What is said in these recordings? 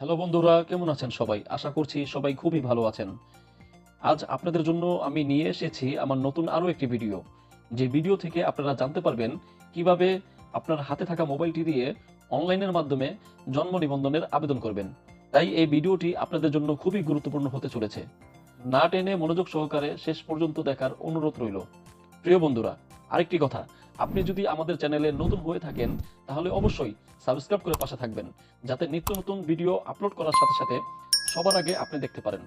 Hello বন্ধুরা, কেমন আছেন সবাই? আশা করছি সবাই খুবই ভালো আছেন। আজ আপনাদের জন্য আমি নিয়ে এসেছি আমার নতুন আরও একটি ভিডিও। যে ভিডিও থেকে আপনারা জানতে পারবেন কিভাবে আপনার হাতে থাকা মোবাইলটি দিয়ে অনলাইনের মাধ্যমে জন্ম নিবন্ধনের আবেদন করবেন। তাই এই ভিডিওটি আপনাদের জন্য খুবই গুরুত্বপূর্ণ হতে চলেছে। না টেনে মনোযোগ সহকারে শেষ পর্যন্ত দেখার অনুরোধ রইল। প্রিয় বন্ধুরা, আরেকটি কথা, আপনি যদি আমাদের চ্যানেলে নতুন হয়ে থাকেন তাহলে অবশ্যই সাবস্ক্রাইব করে পাশে থাকবেন, যাতে নিত্য নতুন ভিডিও আপলোড করার সাথে সাথে সবার আগে আপনি দেখতে পারেন।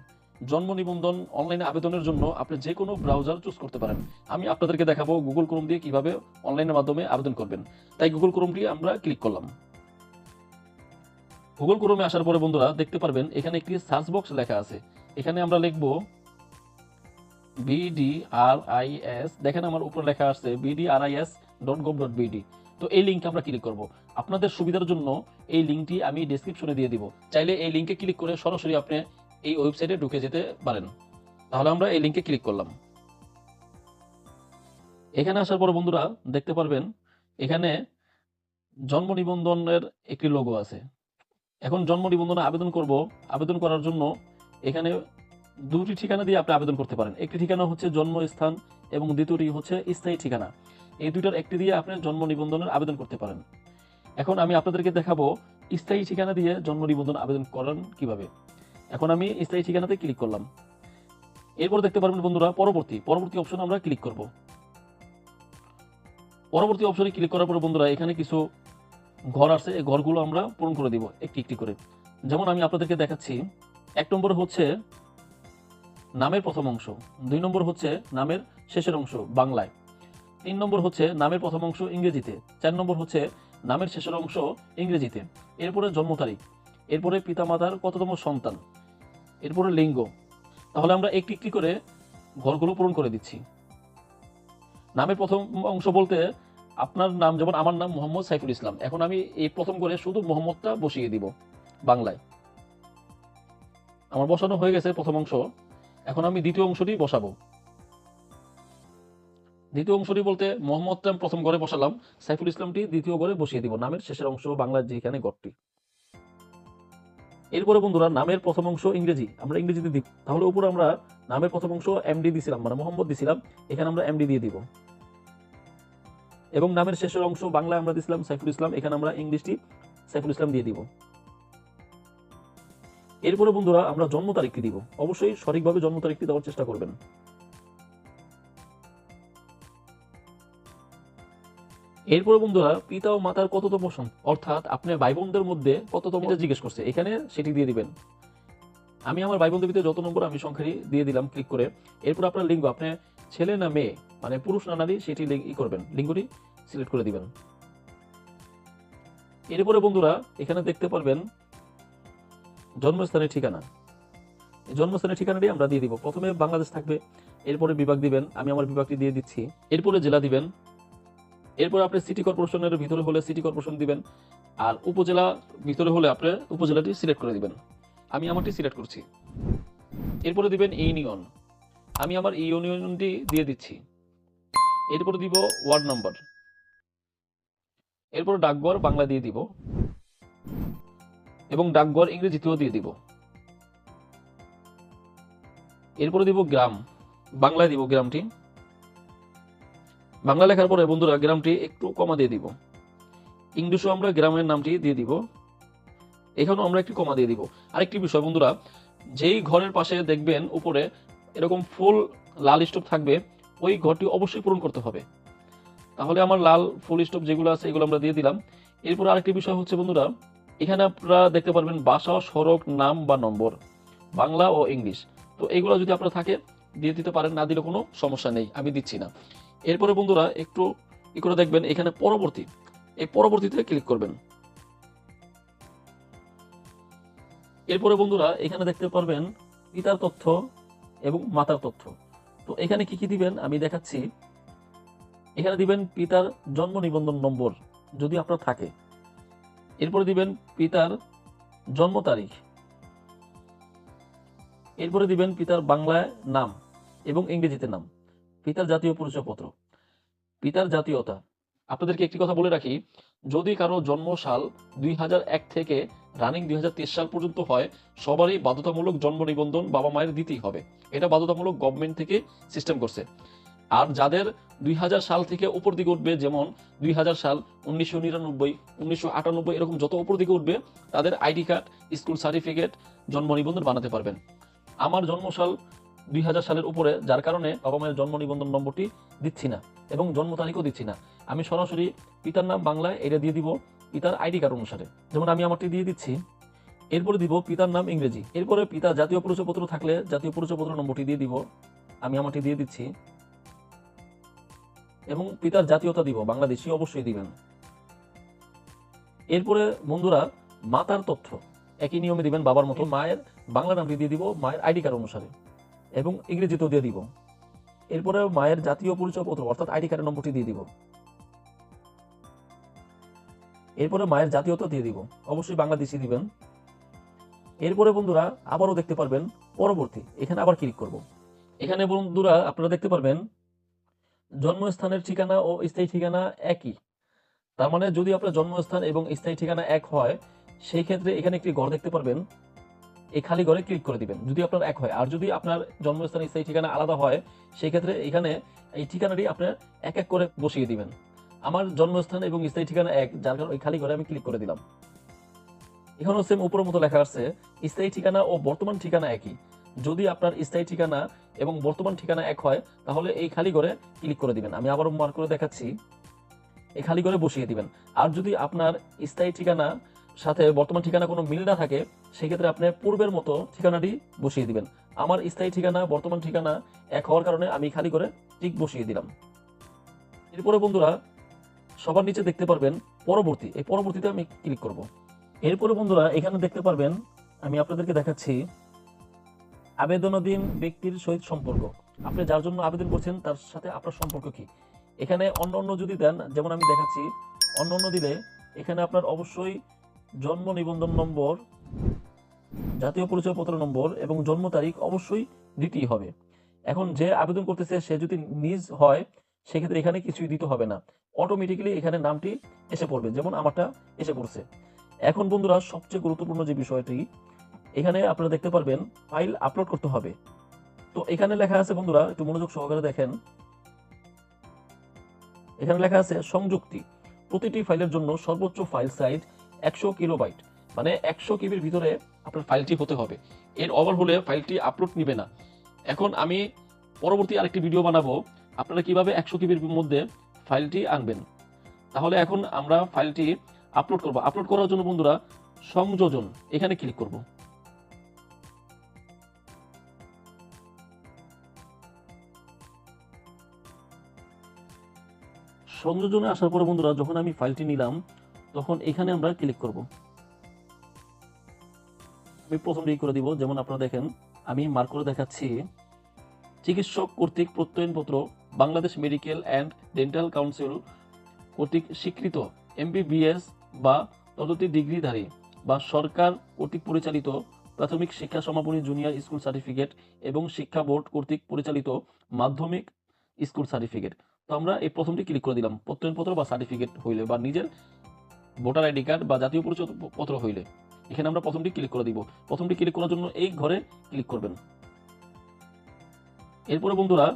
জন্ম নিবন্ধন অনলাইনে আবেদনের জন্য আপনি যে কোনো ব্রাউজার চুজ করতে পারেন। আমি আপনাদেরকে দেখাবো গুগল ক্রোম দিয়ে কিভাবে অনলাইনের মাধ্যমে আবেদন করবেন। তাই গুগল ক্রোমটি আমরা ক্লিক করলাম। গুগল ক্রোমে আসার পরে বন্ধুরা দেখতে পারবেন এখানে একটি সার্চ বক্স লেখা আছে। এখানে আমরা লিখব BDRIS, দেখেন আমার উপরে লেখা আছে bdris.gov.bd। তো এই লিঙ্কে আমরা ক্লিক করব। আপনাদের সুবিধার জন্য এই লিঙ্কটি আমি ডেসক্রিপশনে দিয়ে দিব। চাইলে এই লিঙ্কে ক্লিক করে সরাসরি আপনি এই ওয়েবসাইটে ঢুকে যেতে পারেন। তাহলে আমরা এই লিঙ্কে ক্লিক করলাম। এখানে আসার পর বন্ধুরা দেখতে পারবেন এখানে জন্ম নিবন্ধনের একটি লোগো আছে। এখন জন্ম নিবন্ধনে আবেদন করব। আবেদন করার জন্য এখানে দুটি ঠিকানা দিয়ে আপনি আবেদন করতে পারেন। একটি ঠিকানা হচ্ছে জন্মস্থান এবং দ্বিতীয়টি হচ্ছে স্থায়ী ঠিকানা। এই দুইটার একটি দিয়ে আপনি জন্ম নিবন্ধনের আবেদন করতে পারেন। এখন আমি আপনাদেরকে দেখাবো স্থায়ী ঠিকানা দিয়ে জন্ম নিবন্ধন আবেদন করেন কিভাবে। এখন আমি স্থায়ী ঠিকানাতে ক্লিক করলাম। এরপর দেখতে পারবেন বন্ধুরা পরবর্তী অপশনে আমরা ক্লিক করব। পরবর্তী অপশনে ক্লিক করার পর বন্ধুরা এখানে কিছু ঘর আছে, এই ঘরগুলো আমরা পূরণ করে দিব একটি একটি করে। যেমন আমি আপনাদেরকে দেখাচ্ছি, 1 নম্বর হচ্ছে নামের প্রথম অংশ, 2 নম্বর হচ্ছে নামের শেষের অংশ বাংলায়, 3 নম্বর হচ্ছে নামের প্রথম অংশ ইংরেজিতে, 4 নম্বর হচ্ছে নামের শেষের অংশ ইংরেজিতে, এরপরে জন্ম তারিখ, এরপরে পিতামাতার কততম সন্তান, এরপরে লিঙ্গ। তাহলে আমরা একটি একটি করে ঘরগুলো পূরণ করে দিচ্ছি। নামের প্রথম অংশ বলতে আপনার নাম, যেমন আমার নাম মোহাম্মদ সাইফুল ইসলাম। এখন আমি এই প্রথম করে শুধু মোহাম্মদটা বসিয়ে দিব বাংলায়। আমার বসানো হয়ে গেছে প্রথম অংশ। এখন আমি দ্বিতীয় অংশটি বসাবো। দ্বিতীয় অংশটি বলতে মোহাম্মদটা প্রথম ঘরে বসালাম, সাইফুল ইসলামটি দ্বিতীয় ঘরে বসিয়ে দিব, নামের শেষের অংশ বাংলার যেখানে ঘরটি। এরপরে বন্ধুরা নামের প্রথম অংশ ইংরেজি, আমরা ইংরেজিতে দিব। তাহলে উপরে আমরা নামের প্রথম অংশ এমডি দিছিলাম, মানে মোহাম্মদ দিছিলাম, এখানে আমরা এমডি দিয়ে দিব। এবং নামের শেষের অংশ বাংলায় আমরা দিছিলাম সাইফুল ইসলাম, এখানে আমরা ইংলিশটি সাইফুল ইসলাম দিয়ে দিব। এরপরে বন্ধুরা আমরা জন্ম তারিখটি দিব। অবশ্যই সঠিকভাবে জন্ম তারিখটি দেওয়ার চেষ্টা করবেন। এরপরে বন্ধুরা পিতা ও মাতার কততম সন্তান, অর্থাৎ আপনার ভাই বোনদের মধ্যে কততম জিজ্ঞেস করছে, এখানে সেটি দিয়ে দিবেন। আমি আমার ভাই বোনদের ভিতরে যত নম্বর আমি সংখ্যাটি দিয়ে দিলাম ক্লিক করে। এরপর আপনার লিঙ্গ, আপনি ছেলে না মেয়ে, মানে পুরুষ না নারী, সেটি করবেন, লিঙ্গটি সিলেক্ট করে দিবেন। এরপরে বন্ধুরা এখানে দেখতে পারবেন জন্মস্থানের ঠিকানা। এই জন্মস্থানের ঠিকানাটি আমরা দিয়ে দিব। প্রথমে বাংলাদেশ থাকবে, এরপরে বিভাগ দিবেন, আমি আমার বিভাগটি দিয়ে দিচ্ছি। এরপরে জেলা দিবেন। এরপর আপনি সিটি কর্পোরেশনের ভিতরে হলে সিটি কর্পোরেশন দিবেন, আর উপজেলা ভিতরে হলে আপনি উপজেলাটি সিলেক্ট করে দিবেন। আমি আমারটি সিলেক্ট করছি। এরপরে দিবেন ইউনিয়ন, আমি আমার ইউনিয়নটি দিয়ে দিচ্ছি। এরপরে দিব ওয়ার্ড নাম্বার, এরপর ডাকঘর বাংলা দিয়ে দিব এবং ডাকঘর ইংরেজিতেও দিয়ে দিব। এরপরে দিব গ্রাম, বাংলায় দিব গ্রামটি। বাংলা লেখার পরে বন্ধুরা গ্রামটি একটু কমা দিয়ে দিব। ইংলিশও আমরা গ্রামের নামটি দিয়ে দিব, এখানেও আমরা একটি কমা দিয়ে দিব। আরেকটি বিষয় বন্ধুরা, যেই ঘরের পাশে দেখবেন উপরে এরকম ফুল লাল স্টপ থাকবে, ওই ঘরটি অবশ্যই পূরণ করতে হবে। তাহলে আমার লাল ফুল স্টপ যেগুলো আছে এগুলো আমরা দিয়ে দিলাম। এরপর আরেকটি বিষয় হচ্ছে বন্ধুরা, এখানে আপনারা দেখতে পারবেন ভাষা, সড়ক, নাম বা নম্বর, বাংলা ও ইংলিশ। তো এইগুলো যদি আপনারা থাকে দিয়ে দিতে পারেন, না দিলে কোনো সমস্যা নেই, আমি দিচ্ছি না। এরপরে বন্ধুরা একটু করে দেখবেন এখানে পরবর্তী, এই পরবর্তীতে ক্লিক করবেন। এরপরে বন্ধুরা এখানে দেখতে পারবেন পিতার তথ্য এবং মাতার তথ্য। তো এখানে কি কি দিবেন আমি দেখাচ্ছি। এখানে দিবেন পিতার জন্ম নিবন্ধন নম্বর যদি আপনার থাকে। এরপরে দিবেন পিতার জন্ম তারিখ। এরপরে দিবেন পিতার বাংলায় নাম এবং ইংরেজিতে নাম, পিতার জাতীয় পরিচয়পত্র, পিতার জাতীয়তা, আপনাদেরকে একটি কথা বলে রাখি, যদি কারো জন্ম সাল 2001 থেকে রানিং 2023 সাল পর্যন্ত হয়, সবারই বাধ্যতামূলক জন্ম নিবন্ধন বাবা মায়ের দিতেই হবে। এটা বাধ্যতামূলক গভর্নমেন্ট থেকে সিস্টেম করছে। আর যাদের 2000 সাল থেকে উপর দিকে উঠবে, যেমন 2000 সাল, 1999, 1998 এরকম যত উপর দিকে উঠবে, তাদের আইডি কার্ড, স্কুল সার্টিফিকেট, জন্ম নিবন্ধন বানাতে পারবেন। আমার জন্মসাল 2000 সালের উপরে, যার কারণে বাবা মায়ের জন্ম নিবন্ধন নম্বরটি দিচ্ছি না এবং জন্ম তারিখও দিচ্ছি না। আমি সরাসরি পিতার নাম বাংলায় এটা দিয়ে দিব পিতার আইডি কার্ড অনুসারে, যেমন আমি আমারটি দিয়ে দিচ্ছি। এরপরে দিব পিতার নাম ইংরেজি। এরপরে পিতার জাতীয় পরিচয়পত্র থাকলে জাতীয় পরিচয়পত্র নম্বরটি দিয়ে দিব, আমি আমারটি দিয়ে দিচ্ছি। এবং পিতার জাতীয়তা দিব বাংলাদেশি, অবশ্যই দিবেন। এরপরে বন্ধুরা মাতার তথ্য একই নিয়মে দিবেন বাবার মতো। মায়ের বাংলা নামটি দিয়ে দিব মায়ের আইডি কার্ড অনুসারে এবং ইংরেজিতেও দিয়ে দিব। এরপরে মায়ের জাতীয় পরিচয়পত্র অর্থাৎ আইডি কার্ডের নম্বরটি দিয়ে দিব। এরপরে মায়ের জাতীয়তা দিয়ে দিব, অবশ্যই বাংলাদেশি দিবেন। এরপরে বন্ধুরা আবারও দেখতে পারবেন পরবর্তী, এখানে আবার ক্লিক করব। এখানে বন্ধুরা আপনারা দেখতে পারবেন জন্মস্থানের ঠিকানা ও স্থায়ী ঠিকানা একই। তার মানে যদি আপনার জন্মস্থান এবং স্থায়ী ঠিকানা এক হয়, সেই ক্ষেত্রে এখানে একটি ঘর দেখতে পারবেন, এই খালি ঘরে ক্লিক করে দিবেন যদি আপনার এক হয়। আর যদি আপনার জন্মস্থান স্থায়ী ঠিকানা আলাদা হয়, সেই ক্ষেত্রে এখানে এই ঠিকানাটি আপনার এক এক করে বসিয়ে দিবেন। আমার জন্মস্থান এবং স্থায়ী ঠিকানা এক, যার কারণে ওই খালি ঘরে আমি ক্লিক করে দিলাম। এখানেও সেম উপরের মতো লেখা আছে, স্থায়ী ঠিকানা ও বর্তমান ঠিকানা একই। যদি আপনার স্থায়ী ঠিকানা এবং বর্তমান ঠিকানা এক হয়, তাহলে এই খালি ঘরে ক্লিক করে দিবেন। আমি আবারও মার্ক করে দেখাচ্ছি, এই খালি ঘরে বসিয়ে দিবেন। আর যদি আপনার স্থায়ী ঠিকানা সাথে বর্তমান ঠিকানা কোনো মিল না থাকে, সেক্ষেত্রে আপনি পূর্বের মতো ঠিকানাটি বসিয়ে দিবেন। আমার স্থায়ী ঠিকানা বর্তমান ঠিকানা এক হওয়ার কারণে আমি খালি করে টিক বসিয়ে দিলাম। এরপরে বন্ধুরা সবার নিচে দেখতে পারবেন পরবর্তী, এই পরবর্তীতে আমি ক্লিক করব। এরপরে বন্ধুরা এখানে দেখতে পারবেন, আমি আপনাদেরকে দেখাচ্ছি আবেদনাধীন ব্যক্তির সহিত সম্পর্ক। আপনি যার জন্য আবেদন করছেন তার সাথে আপনার সম্পর্ক কি। এখানে অন্য অন্য যদি দেন, যেমন আমি দেখাচ্ছি, অন্য অন্য দিলে এখানে আপনার অবশ্যই জন্ম নিবন্ধন নম্বর, জাতীয় পরিচয়পত্র নম্বর এবং জন্ম তারিখ অবশ্যই দিতেই হবে। এখন যে আবেদন করতেছে সে যদি নিজ হয়, সেক্ষেত্রে এখানে কিছুই দিতে হবে না, অটোমেটিক্যালি এখানে নামটি এসে পড়বে, যেমন আমারটা এসে পড়ছে। এখন বন্ধুরা সবচেয়ে গুরুত্বপূর্ণ যে বিষয়টি, এখানে আপনারা দেখতে পারবেন ফাইল আপলোড করতে হবে। তো এখানে লেখা আছে বন্ধুরা, একটু মনোযোগ সহকারে দেখেন, এখানে লেখা আছে সংযুক্তি। প্রতিটি ফাইলের জন্য সর্বোচ্চ ফাইল সাইজ 100 কিলোবাইট, মানে 100 কেবির ভিতরে আপনার ফাইলটি হতে হবে। এর ওভার হলে ফাইলটি আপলোড নিবে না। এখন আমি পরবর্তী আরেকটি ভিডিও বানাবো আপনারা কিভাবে 100 কেবির মধ্যে ফাইলটি আনবেন। তাহলে এখন আমরা ফাইলটি আপলোড করব। আপলোড করার জন্য বন্ধুরা সংযোজন এখানে ক্লিক করব। সংযোজনে আসার পরে বন্ধুরা যখন আমি ফাইলটি নিলাম, তখন এখানে আমরা ক্লিক করব। আমি প্রথমটি করে দিব, যেমন আপনারা দেখেন আমি মার্ক করে দেখাচ্ছি, চিকিৎসক কর্তৃক প্রত্যয়নপত্র, Bangladesh medical and dental council কর্তৃক স্বীকৃত এমবিবিএস বা ততোধিক ডিগ্রিধারী বা সরকার কর্তৃক পরিচালিত প্রাথমিক শিক্ষা সমাপনী জুনিয়র স্কুল সার্টিফিকেট এবং শিক্ষা বোর্ড কর্তৃক পরিচালিত মাধ্যমিক স্কুল সার্টিফিকেট। তো আমরা এই প্রথমটি ক্লিক করে দিলাম, প্রত্যয়নপত্র বা সার্টিফিকেট হইলে বা নিজের ভোটার আইডি কার্ড বা জাতীয় পরিচয়পত্র হইলে এখানে আমরা প্রথমটি ক্লিক করে দিব। প্রথমটি ক্লিক করার জন্য এই ঘরে ক্লিক করবেন। এরপরে বন্ধুরা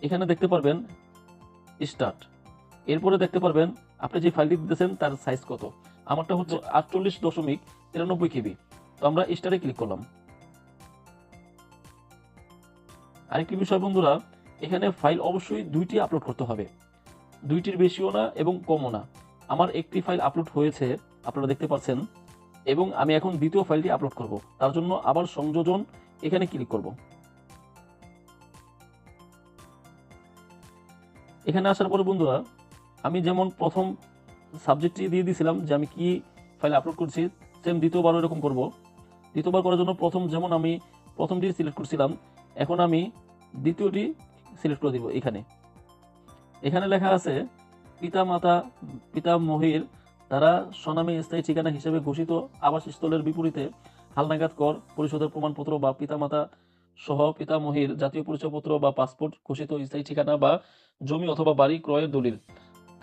এখানে দেখতে পারবেন স্টার্ট। এরপরে দেখতে পারবেন আপনি যে ফাইলটি দিতেছেন তার সাইজ কত। আমারটা হচ্ছে 48.93 কেবি। তো আমরা স্টারে ক্লিক করলাম। আরেকটি বিষয় বন্ধুরা, এখানে ফাইল অবশ্যই দুইটি আপলোড করতে হবে, দুইটির বেশিও না এবং কমও না। আমার একটি ফাইল আপলোড হয়েছে আপনারা দেখতে পাচ্ছেন, এবং আমি এখন দ্বিতীয় ফাইলটি আপলোড করব। তার জন্য আবার সংযোজন এখানে ক্লিক করব। এখানে আসার পরে বন্ধুরা আমি যেমন প্রথম সাবজেক্টটি দিয়ে দিয়েছিলাম যে আমি কি ফাইল আপলোড করছি, সেম দ্বিতীয়বার এরকম করব। দ্বিতীয়বার করার জন্য প্রথম যেমন আমি প্রথমটি সিলেক্ট করছিলাম, এখন আমি দ্বিতীয়টি সিলেক্ট করে দিব। এখানে লেখা আছে পিতামহীর দ্বারা স্বনামে স্থায়ী ঠিকানা হিসেবে ঘোষিত আবাসস্থলের বিপরীতে হালনাগাদ কর পরিশোধের প্রমাণপত্র বা পিতামাতা সহ পিতামহীর জাতীয় পরিচয়পত্র বা পাসপোর্ট ঘোষিত স্থায়ী ঠিকানা বা জমি অথবা বাড়ি ক্রয়ের দলিল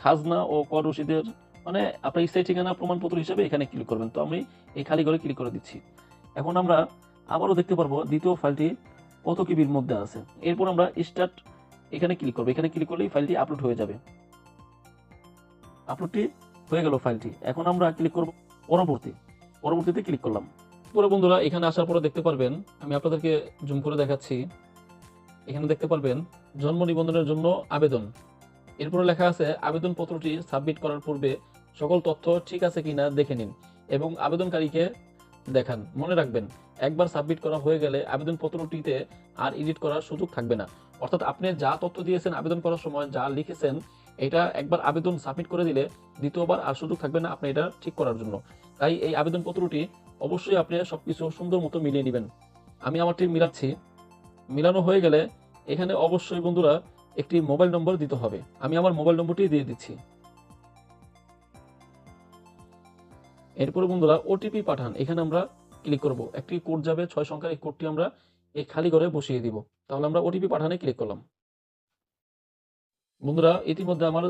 খাজনা ও কর রসিদের মানে আপনার স্থায়ী ঠিকানা প্রমাণপত্র হিসেবে এখানে ক্লিক করবেন। তো আমি এই খালি ঘরে ক্লিক করে দিচ্ছি। এখন আমরা আবারও দেখতে পারবো দ্বিতীয় ফাইলটি কত কিবির মধ্যে আছে। এরপর আমরা স্টার্ট এখানে ক্লিক করবো। এখানে ক্লিক করলেই ফাইলটি আপলোড হয়ে যাবে। আপলোডটি হয়ে গেল ফাইলটি। এখন আমরা ক্লিক করব পরবর্তীতে ক্লিক করলাম। পরে বন্ধুরা এখানে আসার পরে দেখতে পারবেন, আমি আপনাদেরকে জুম করে দেখাচ্ছি। এখানে দেখতে পারবেন জন্ম নিবন্ধনের জন্য আবেদন। এরপরে লেখা আছে আবেদনপত্রটি সাবমিট করার পূর্বে সকল তথ্য ঠিক আছে কিনা দেখে নিন এবং আবেদনকারীকে দেখান। মনে রাখবেন, একবার সাবমিট করা হয়ে গেলে আবেদনপত্রটিতে আর এডিট করার সুযোগ থাকবে না। অর্থাৎ আপনি যা তথ্য দিয়েছেন আবেদন করার সময়, যা লিখেছেন, এটা একবার আবেদন সাবমিট করে দিলে দ্বিতীয়বার আর সুযোগ থাকবে না আপনি এটা ঠিক করার জন্য। তাই এই আবেদনপত্রটি অবশ্যই আপনি সবকিছু সুন্দর মতো মিলিয়ে নেবেন। আমি আমারটি মিলাচ্ছি। মিলানো হয়ে গেলে এখানে অবশ্যই বন্ধুরা একটি মোবাইল নম্বর দিতে হবে। আমি আমার মোবাইল নম্বরটি দিয়ে দিচ্ছি। এরপরে বন্ধুরা ওটিপি পাঠান, এখানে আমরা ক্লিক করব। একটি কোড যাবে 6 সংখ্যার, এই কোডটি আমরা এই খালি ঘরে বসিয়ে দিব। তাহলে আমরা ওটিপি পাঠানে ক্লিক করলাম। বন্ধুরা ইতিমধ্যে আমার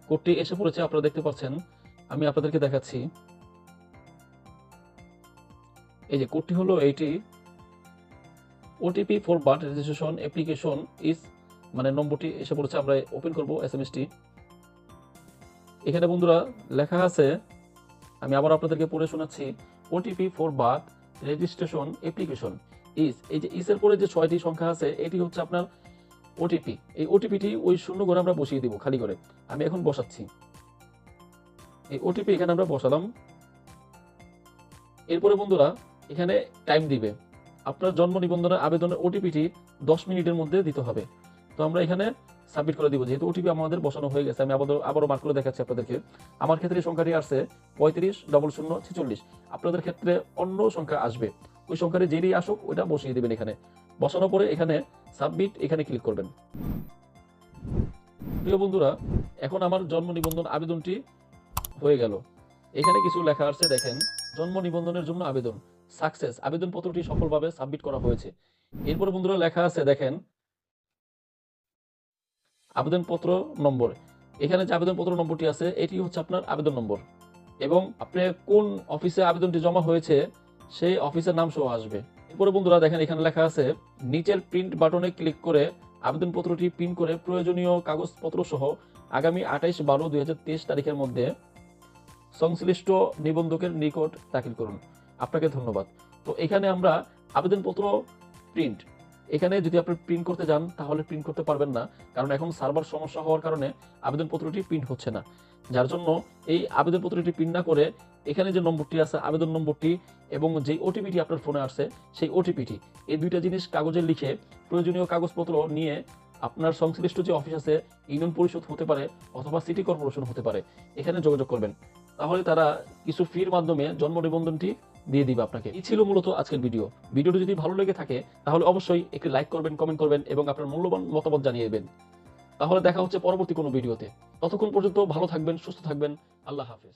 কোডটি এসে পড়েছে, আপনারা দেখতে পাচ্ছেন। আমি আপনাদেরকে দেখাচ্ছি। এই যে কোডটি হলো এইটি, OTP for birth registration application is, মানে নম্বরটি এসে পড়েছে। আমরা ওপেন করব এসএমএসটি। এখানে বন্ধুরা লেখা আছে, আমি আবার আপনাদেরকে পড়ে শোনাচ্ছি। OTP for birth registration application is, এই যে ইস এর পরে যে 6টি সংখ্যা আছে এটি হচ্ছে আপনার ওটিপি। এই ওটিপিটি ওই শূন্য ঘরে আমরা বসিয়ে দিব, খালি করে। আমি এখন বসাচ্ছি। এই ওটিপি এখানে আমরা বসালাম। এরপরে বন্ধুরা এখানে টাইম দিবে। আপনার জন্ম নিবন্ধনের আবেদনের ওটিপিটি 10 মিনিটের মধ্যে দিতে হবে। তো আমরা এখানে সাবমিট করে দিব। যেহেতু ওটিপি আমাদের বসানো হয়ে গেছে, আমি আবারও মার্ক করে দেখাচ্ছি আপনাদেরকে। আমার ক্ষেত্রে সংখ্যাটি আসছে 350046। আপনাদের ক্ষেত্রে অন্য সংখ্যা আসবে, ওই সংখ্যাটি যেই আসুক ওইটা বসিয়ে দিবেন। এখানে বসানোর পরে এখানে সাবমিট এখানে ক্লিক করবেন। প্রিয় বন্ধুরা এখন আমার জন্ম নিবন্ধন আবেদনটি হয়ে গেল। এখানে কিছু লেখা আছে, দেখেন, জন্ম নিবন্ধনের জন্য আবেদন সাকসেস, আবেদনপত্রটি সফলভাবে সাবমিট করা হয়েছে। এরপরে বন্ধুরা লেখা আছে, দেখেন, আবেদনপত্র নম্বর। এখানে যে আবেদনপত্র নম্বরটি আছে এটি হচ্ছে আপনার আবেদন নম্বর, এবং আপনি কোন অফিসে আবেদনটি জমা হয়েছে সেই অফিসের নাম সহ আসবে। এরপরে বন্ধুরা দেখেন এখানে লেখা আছে, নিচের প্রিন্ট বাটনে ক্লিক করে আবেদনপত্রটি প্রিন্ট করে প্রয়োজনীয় কাগজপত্র সহ আগামী 28/12/2023 তারিখের মধ্যে সংশ্লিষ্ট নিবন্ধকের নিকট দাখিল করুন। আপনাকে ধন্যবাদ। তো এখানে আমরা আবেদনপত্র প্রিন্ট, এখানে যদি আপনি প্রিন্ট করতে যান তাহলে প্রিন্ট করতে পারবেন না, কারণ এখন সার্ভার সমস্যা হওয়ার কারণে আবেদনপত্রটি প্রিন্ট হচ্ছে না। যার জন্য এই আবেদনপত্রটি প্রিন্ট না করে এখানে যে নম্বরটি আছে আবেদন নম্বরটি এবং যে ওটিপিটি আপনার ফোনে আসছে সেই ওটিপিটি, এই দুইটা জিনিস কাগজে লিখে প্রয়োজনীয় কাগজপত্র নিয়ে আপনার সংশ্লিষ্ট যে অফিস আছে, ইউনিয়ন পরিষদ হতে পারে অথবা সিটি কর্পোরেশন হতে পারে, এখানে যোগাযোগ করবেন। তাহলে তারা কিছু ফির মাধ্যমে জন্ম নিবন্ধনটি দিয়ে দিবে আপনাকে। এই ছিল মূলত আজকের ভিডিওটি যদি ভালো লেগে থাকে তাহলে অবশ্যই একটি লাইক করবেন, কমেন্ট করবেন এবং আপনার মূল্যবান মতামত জানিয়ে দেবেন। তাহলে দেখা হচ্ছে পরবর্তী কোনো ভিডিওতে। ততক্ষণ পর্যন্ত ভালো থাকবেন, সুস্থ থাকবেন। আল্লাহ হাফেজ।